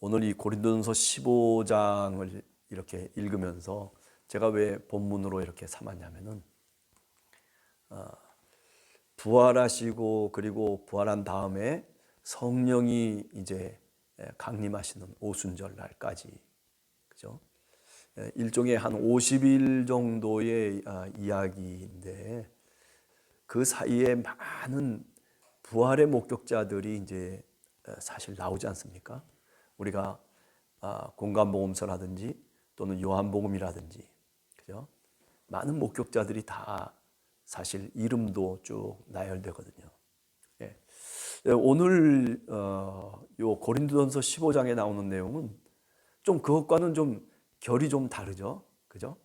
오늘 이 고린도전서 15장을 이렇게 읽으면서 제가 왜 본문으로 이렇게 삼았냐면은 부활하시고 그리고 부활한 다음에 성령이 이제 강림하시는 오순절 날까지, 그죠? 일종의 한 50일 정도의 이야기인데, 그 사이에 많은 부활의 목격자들이 이제 사실 나오지 않습니까? 우리가 공간복음서라든지 또는 요한복음이라든지, 그죠? 많은 목격자들이 다 사실 이름도 쭉 나열되거든요. 예. 오늘 요 고린도전서 15장에 나오는 내용은 좀 그것과는 좀 결이 좀 다르죠, 그죠?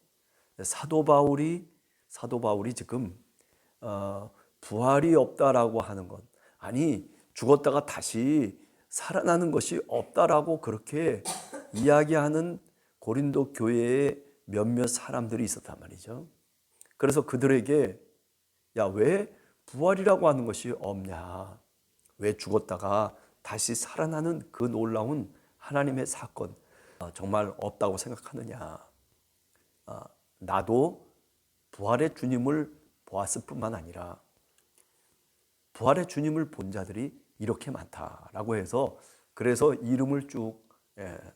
사도 바울이 지금 부활이 없다라고 하는 것, 아니 죽었다가 다시 살아나는 것이 없다라고 그렇게 이야기하는 고린도 교회에 몇몇 사람들이 있었단 말이죠. 그래서 그들에게 야, 왜 부활이라고 하는 것이 없냐? 왜 죽었다가 다시 살아나는 그 놀라운 하나님의 사건 정말 없다고 생각하느냐? 나도 부활의 주님을 보았을 뿐만 아니라 부활의 주님을 본 자들이 이렇게 많다라고 해서, 그래서 이름을 쭉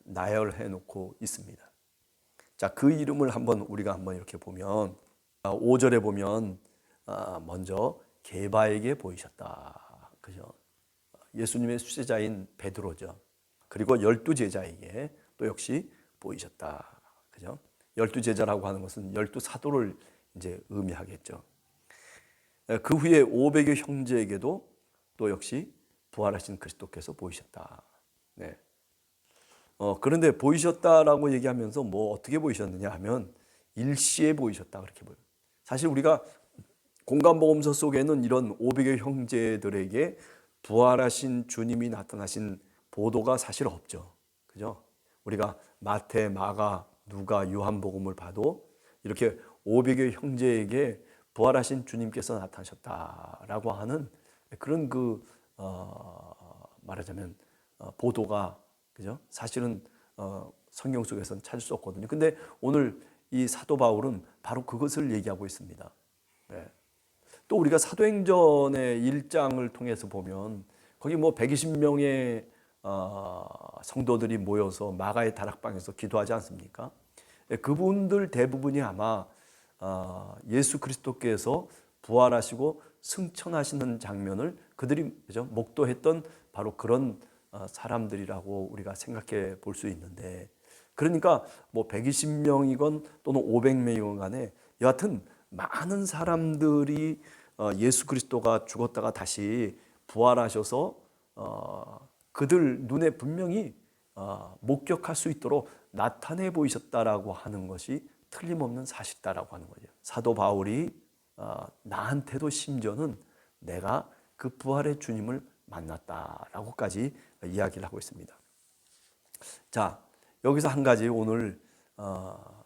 나열해 놓고 있습니다. 자, 그 이름을 우리가 한번 이렇게 보면 5절에 보면 먼저 게바에게 보이셨다, 그죠? 예수님의 수제자인 베드로죠. 그리고 12제자에게 또 역시 보이셨다, 그죠? 12제자라고 하는 것은 12사도를 이제 의미하겠죠. 그 후에 500여 형제에게도 또 역시 부활하신 그리스도께서 보이셨다. 네. 그런데 보이셨다라고 얘기하면서 뭐 어떻게 보이셨느냐 하면 일시에 보이셨다, 그렇게 보여요. 사실 우리가 공간복음서 속에는 이런 500여 형제들에게 부활하신 주님이 나타나신 보도가 사실 없죠, 그죠? 우리가 마태, 마가, 누가, 요한복음을 봐도 이렇게 500여 형제에게 부활하신 주님께서 나타나셨다라고 하는 그런 말하자면 보도가, 그죠? 사실은 성경 속에서는 찾을 수 없거든요. 근데 오늘 이 사도 바울은 바로 그것을 얘기하고 있습니다. 네. 또 우리가 사도행전의 1장을 통해서 보면 거기 뭐 120명의 성도들이 모여서 마가의 다락방에서 기도하지 않습니까? 그분들 대부분이 아마 예수 그리스도께서 부활하시고 승천하시는 장면을 그들이, 그죠? 목도했던 바로 그런 사람들이라고 우리가 생각해 볼 수 있는데, 그러니까 뭐 120명이건 또는 500명이건 간에 여하튼 많은 사람들이 예수 그리스도가 죽었다가 다시 부활하셔서 그들 눈에 분명히 목격할 수 있도록 나타내 보이셨다라고 하는 것이 틀림없는 사실이다라고 하는 거죠. 사도 바울이 나한테도 심지어는 내가 그 부활의 주님을 만났다라고까지 이야기를 하고 있습니다. 자, 여기서 한 가지 오늘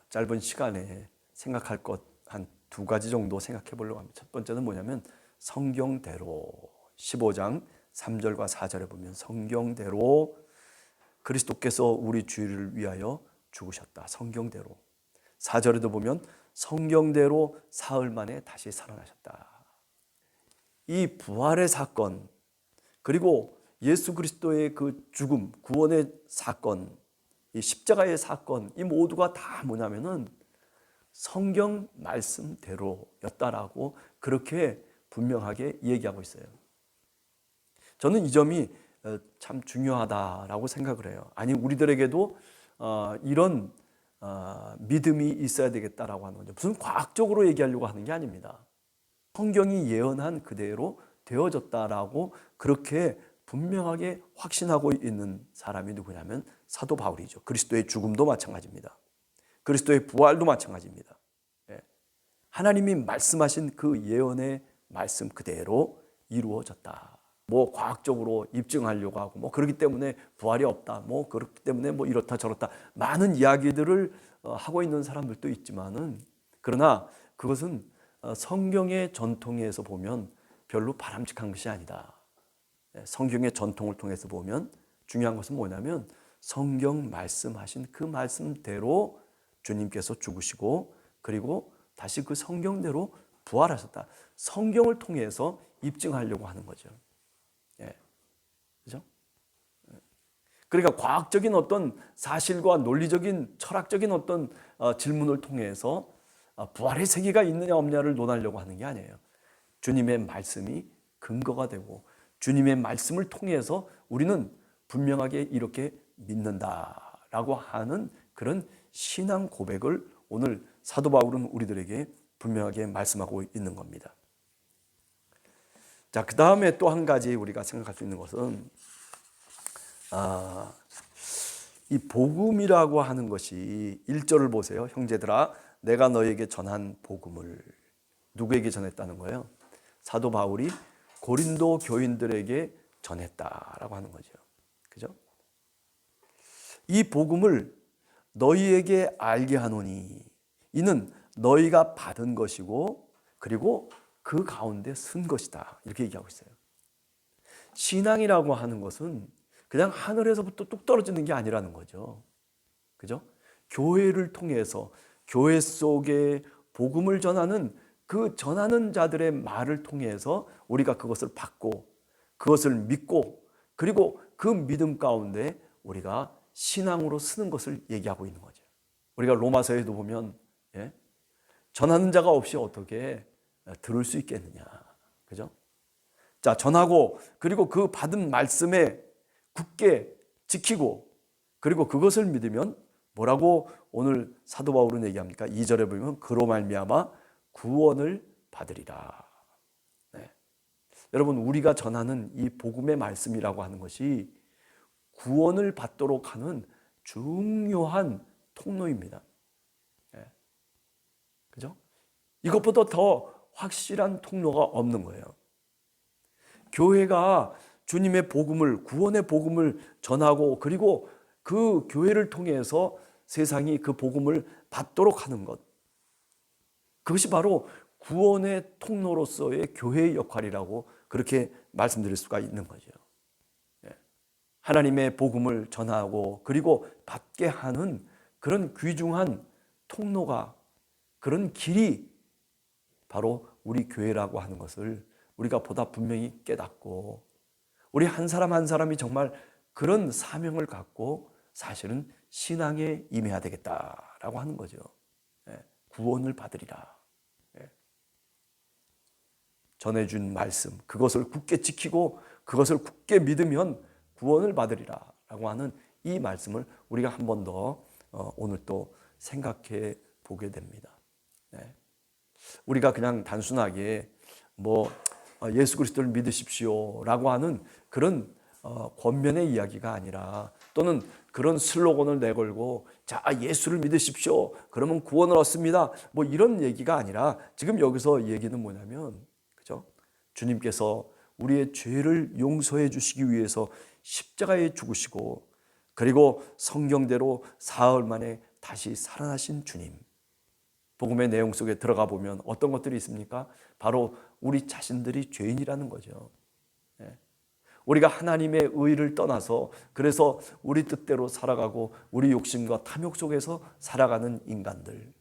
짧은 시간에 생각할 것 한 두 가지 정도 생각해 보려고 합니다. 첫 번째는 뭐냐면 성경대로 15장 3절과 4절에 보면 성경대로 그리스도께서 우리 주를 위하여 죽으셨다. 성경대로. 4절에도 보면 성경대로 사흘 만에 다시 살아나셨다. 이 부활의 사건, 그리고 예수 그리스도의 그 죽음, 구원의 사건, 이 십자가의 사건, 이 모두가 다 뭐냐면은 성경 말씀대로였다라고 그렇게 분명하게 얘기하고 있어요. 저는 이 점이 참 중요하다라고 생각을 해요. 아니, 우리들에게도 이런 믿음이 있어야 되겠다라고 하는 거죠. 무슨 과학적으로 얘기하려고 하는 게 아닙니다. 성경이 예언한 그대로 되어졌다라고 그렇게 분명하게 확신하고 있는 사람이 누구냐면 사도 바울이죠. 그리스도의 죽음도 마찬가지입니다. 그리스도의 부활도 마찬가지입니다. 하나님이 말씀하신 그 예언의 말씀 그대로 이루어졌다. 뭐 과학적으로 입증하려고 하고 뭐 그렇기 때문에 부활이 없다, 뭐 그렇기 때문에 뭐 이렇다 저렇다 많은 이야기들을 하고 있는 사람들도 있지만은, 그러나 그것은 성경의 전통에서 보면 별로 바람직한 것이 아니다. 성경의 전통을 통해서 보면 중요한 것은 뭐냐면 성경 말씀하신 그 말씀대로 주님께서 죽으시고 그리고 다시 그 성경대로 부활하셨다. 성경을 통해서 입증하려고 하는 거죠. 예. 그죠? 그러니까 과학적인 어떤 사실과 논리적인 철학적인 어떤 질문을 통해서 부활의 세계가 있느냐 없느냐를 논하려고 하는 게 아니에요. 주님의 말씀이 근거가 되고 주님의 말씀을 통해서 우리는 분명하게 이렇게 믿는다라고 하는 그런 신앙 고백을 오늘 사도 바울은 우리들에게 분명하게 말씀하고 있는 겁니다. 자, 그 다음에 또 한 가지 우리가 생각할 수 있는 것은 이 복음이라고 하는 것이 1절을 보세요. 형제들아 내가 너에게 전한 복음을 누구에게 전했다는 거예요? 사도 바울이 고린도 교인들에게 전했다라고 하는 거죠. 그죠? 이 복음을 너희에게 알게 하노니 이는 너희가 받은 것이고 그리고 그 가운데 쓴 것이다. 이렇게 얘기하고 있어요. 신앙이라고 하는 것은 그냥 하늘에서부터 뚝 떨어지는 게 아니라는 거죠. 그죠? 교회를 통해서 교회 속에 복음을 전하는 그 전하는 자들의 말을 통해서 우리가 그것을 받고 그것을 믿고 그리고 그 믿음 가운데 우리가 신앙으로 쓰는 것을 얘기하고 있는 거죠. 우리가 로마서에도 보면 전하는 자가 없이 어떻게 들을 수 있겠느냐. 그죠? 자, 전하고 그리고 그 받은 말씀에 굳게 지키고 그리고 그것을 믿으면 뭐라고 오늘 사도 바울은 얘기합니까? 2절에 보면 그로 말미암아 구원을 받으리라. 네. 여러분 우리가 전하는 이 복음의 말씀이라고 하는 것이 구원을 받도록 하는 중요한 통로입니다. 네. 그죠? 이것보다 더 확실한 통로가 없는 거예요. 교회가 주님의 복음을 구원의 복음을 전하고 그리고 그 교회를 통해서 세상이 그 복음을 받도록 하는 것, 그것이 바로 구원의 통로로서의 교회의 역할이라고 그렇게 말씀드릴 수가 있는 거죠. 하나님의 복음을 전하고 그리고 받게 하는 그런 귀중한 통로가 그런 길이 바로 우리 교회라고 하는 것을 우리가 보다 분명히 깨닫고 우리 한 사람 한 사람이 정말 그런 사명을 갖고 사실은 신앙에 임해야 되겠다라고 하는 거죠. 구원을 받으리라. 전해준 말씀 그것을 굳게 지키고 그것을 굳게 믿으면 구원을 받으리라라고 하는 이 말씀을 우리가 한 번 더 오늘 또 생각해 보게 됩니다. 우리가 그냥 단순하게 예수 그리스도를 믿으십시오라고 하는 그런 권면의 이야기가 아니라 또는 그런 슬로건을 내걸고 자 예수를 믿으십시오 그러면 구원을 얻습니다 이런 얘기가 아니라 지금 여기서 얘기는 뭐냐면 그죠? 주님께서 우리의 죄를 용서해 주시기 위해서 십자가에 죽으시고 그리고 성경대로 사흘 만에 다시 살아나신 주님, 복음의 내용 속에 들어가 보면 어떤 것들이 있습니까? 바로 우리 자신들이 죄인이라는 거죠. 우리가 하나님의 의를 떠나서 그래서 우리 뜻대로 살아가고 우리 욕심과 탐욕 속에서 살아가는 인간들.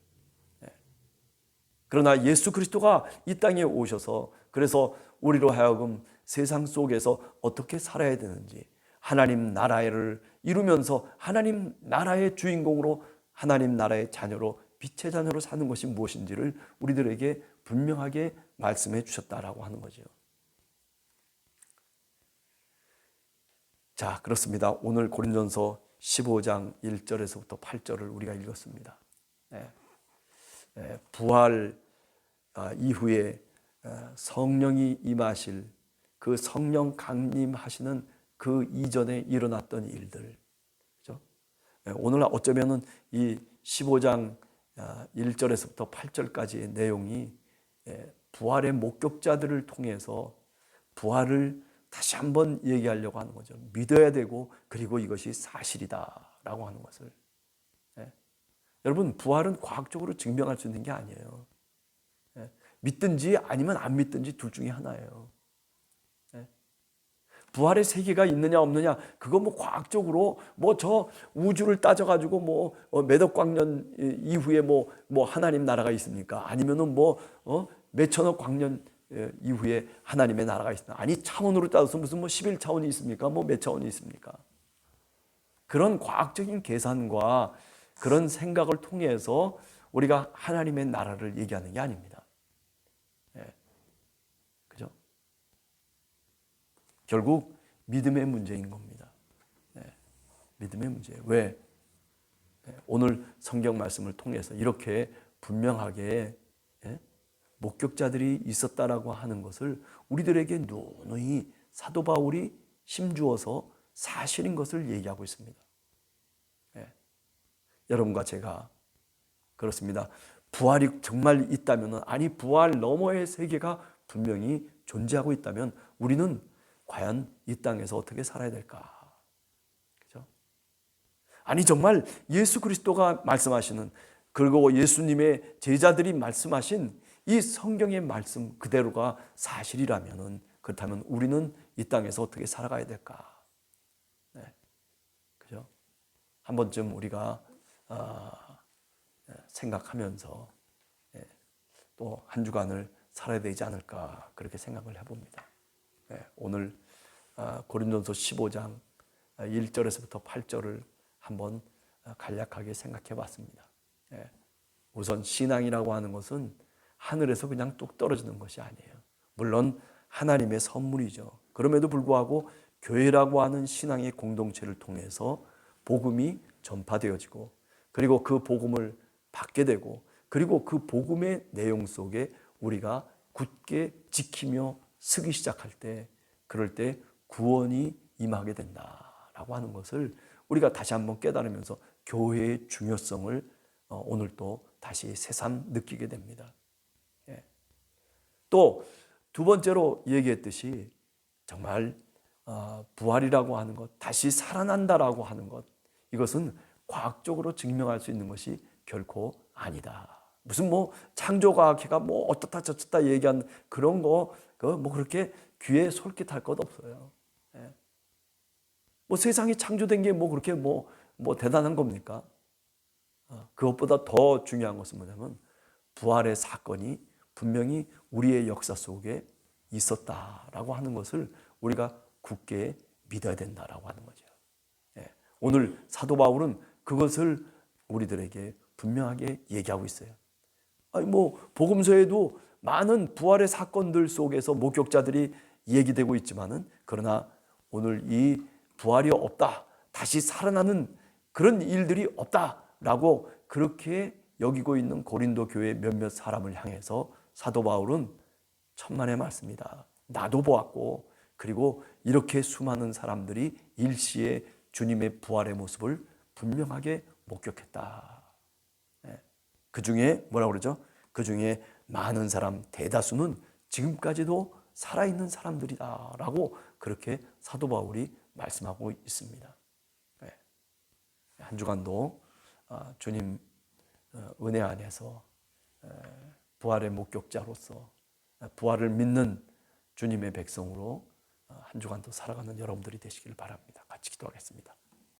그러나 예수 그리스도가 이 땅에 오셔서 그래서 우리로 하여금 세상 속에서 어떻게 살아야 되는지 하나님 나라를 이루면서 하나님 나라의 주인공으로 하나님 나라의 자녀로 빛의 자녀로 사는 것이 무엇인지를 우리들에게 분명하게 말씀해 주셨다라고 하는 거죠. 자, 그렇습니다. 오늘 고린도전서 15장 1절에서부터 8절을 우리가 읽었습니다. 부활 이후에 성령이 임하실 그 성령 강림하시는 그 이전에 일어났던 일들, 그렇죠? 오늘 어쩌면은 이 15장 1절에서부터 8절까지의 내용이 부활의 목격자들을 통해서 부활을 다시 한번 얘기하려고 하는 거죠. 믿어야 되고 그리고 이것이 사실이다라고 하는 것을. 여러분 부활은 과학적으로 증명할 수 있는 게 아니에요. 믿든지 아니면 안 믿든지 둘 중에 하나예요. 부활의 세계가 있느냐 없느냐, 그거 뭐 과학적으로 뭐 저 우주를 따져가지고 뭐 몇억 광년 이후에 뭐 하나님 나라가 있습니까? 아니면은 뭐 몇천억 광년 이후에 하나님의 나라가 있습니까? 아니, 차원으로 따져서 무슨 뭐 11차원이 있습니까? 뭐 몇 차원이 있습니까? 그런 과학적인 계산과 그런 생각을 통해서 우리가 하나님의 나라를 얘기하는 게 아닙니다. 예. 그죠? 결국 믿음의 문제인 겁니다. 예. 믿음의 문제. 왜? 예. 오늘 성경 말씀을 통해서 이렇게 분명하게 목격자들이 있었다라고 하는 것을 우리들에게 누누이 사도 바울이 힘주어서 사실인 것을 얘기하고 있습니다. 여러분과 제가 그렇습니다. 부활이 정말 있다면, 아니 부활 너머의 세계가 분명히 존재하고 있다면 우리는 과연 이 땅에서 어떻게 살아야 될까? 그죠? 아니 정말 예수 그리스도가 말씀하시는, 그리고 예수님의 제자들이 말씀하신 이 성경의 말씀 그대로가 사실이라면, 그렇다면 우리는 이 땅에서 어떻게 살아가야 될까? 네. 그죠? 한 번쯤 우리가 생각하면서 또 한 주간을 살아야 되지 않을까, 그렇게 생각을 해봅니다. 오늘 고린도서 15장 1절에서부터 8절을 한번 간략하게 생각해 봤습니다. 우선 신앙이라고 하는 것은 하늘에서 그냥 뚝 떨어지는 것이 아니에요. 물론 하나님의 선물이죠. 그럼에도 불구하고 교회라고 하는 신앙의 공동체를 통해서 복음이 전파되어지고, 그리고 그 복음을 받게 되고, 그리고 그 복음의 내용 속에 우리가 굳게 지키며 서기 시작할 때, 그럴 때 구원이 임하게 된다라고 하는 것을 우리가 다시 한번 깨달으면서 교회의 중요성을 오늘 또 다시 새삼 느끼게 됩니다. 또 두 번째로 얘기했듯이 정말 부활이라고 하는 것, 다시 살아난다라고 하는 것, 이것은 과학적으로 증명할 수 있는 것이 결코 아니다. 무슨 뭐 창조과학회가 뭐 어떻다 저떻다 얘기한 그런 거, 뭐 그렇게 귀에 솔깃할 것 없어요. 뭐 세상이 창조된 게 뭐 그렇게 뭐 대단한 겁니까? 그것보다 더 중요한 것은 뭐냐면 부활의 사건이 분명히 우리의 역사 속에 있었다라고 하는 것을 우리가 굳게 믿어야 된다라고 하는 거죠. 오늘 사도 바울은 그것을 우리들에게 분명하게 얘기하고 있어요. 아니 뭐 복음서에도 많은 부활의 사건들 속에서 목격자들이 얘기되고 있지만은, 그러나 오늘 이 부활이 없다, 다시 살아나는 그런 일들이 없다라고 그렇게 여기고 있는 고린도 교회 몇몇 사람을 향해서 사도 바울은 천만의 말씀이다. 나도 보았고, 그리고 이렇게 수많은 사람들이 일시에 주님의 부활의 모습을 분명하게 목격했다. 그 중에 뭐라고 그러죠? 그 중에 많은 사람, 대다수는 지금까지도 살아있는 사람들이다 라고 그렇게 사도 바울이 말씀하고 있습니다. 한 주간도 주님 은혜 안에서 부활의 목격자로서 부활을 믿는 주님의 백성으로 한 주간도 살아가는 여러분들이 되시길 바랍니다. 같이 기도하겠습니다.